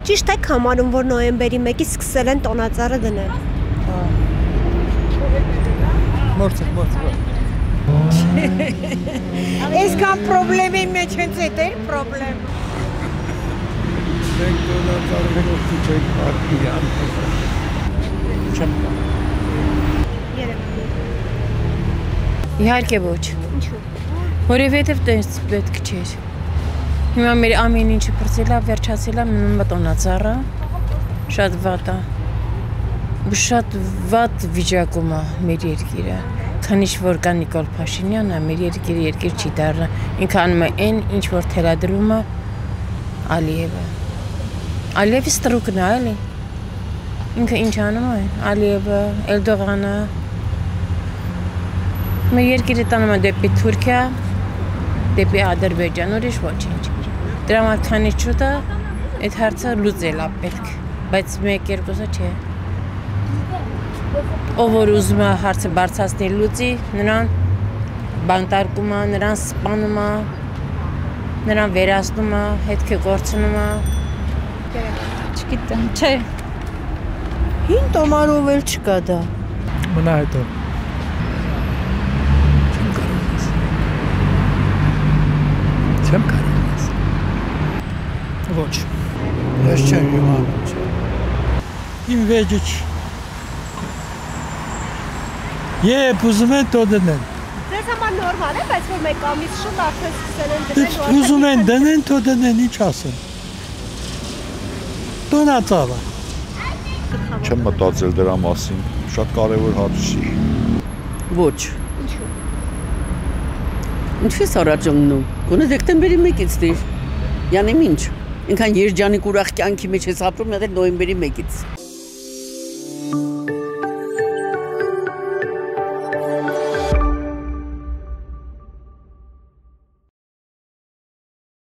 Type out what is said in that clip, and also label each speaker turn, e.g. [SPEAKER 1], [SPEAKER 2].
[SPEAKER 1] Ճիշտ եք համարում, որ նոյեմբերի 1-ից սկսել են տոնածառը դնել։
[SPEAKER 2] Մորցեք։
[SPEAKER 3] Այսքան պրոբլեմի մեջ հենց էդ էր պրոբլեմ։
[SPEAKER 2] Մենք տոնածառը ողջի չենք պատի
[SPEAKER 1] Երևանի։
[SPEAKER 4] Իհարկե ոչ։
[SPEAKER 1] Ինչու՞։
[SPEAKER 4] Որովհետև տենց պետք չէր։ Հիմա մեր ամեն ինչը փրկելա, վերջացելա մնում է տոնածառը, շատ վատ է։ Շատ վատ վիճակում է մեր երկիրը։ Քանի որ կա Նիկոլ Փաշինյանը, մեր երկիրը երկիր չի դառնա։ Ինքը անում է այն, ինչ որ թելադրում է Ալիևը։ Ալիևը ստրուկն է, էլի։ Ինքը ինչ անում է, Ալիևը, Էրդողանը։ Մեր երկիրը տանում է դեպի Թուրքիա, դեպի Ադրբեջան, ուրիշ ոչինչ։ Դրա համար քանի շուտ է, այդ հարցը լուծել է պետք, բայց մեկ-երկուսը չէ։ Ով որ ուզում է հարցը բարձրացնել լուծի, նրան բանտարկում է, նրան սպանում է, նրան վերացնում է, հետքը կորցնում է։
[SPEAKER 5] Չգիտեմ, չէ։
[SPEAKER 4] Հին տոմարով էլ չկա դա։
[SPEAKER 2] Մնա հետո։ Չեմ կարող ես։ Ոչ։ Ես չեմ իմանում։ Իմ վեճը չի։ Եվ ուզում են տո դնեն։
[SPEAKER 1] Ձեզ համար նորմալ է, բայց որ մեկ ամիս շուտ արդեն սկսել են դնել։
[SPEAKER 2] Ուզում են դնեն, տո դնեն, ինչ ասեն։ Տոնածառը։
[SPEAKER 6] Չեմ մտածել դրա մասին, շատ կարևոր հարց չի։
[SPEAKER 7] Ոչ։
[SPEAKER 1] Ինչու՞։
[SPEAKER 7] Ինչու՞ ես առաջ ընկնում։ Գոնե դեկտեմբերի 1-ից դեր։ Յանի ինչ։ Ինքան երջանիկ ուրախ կյանքի մեջ ես ապրում, եղել նոյեմբերի 1-ից։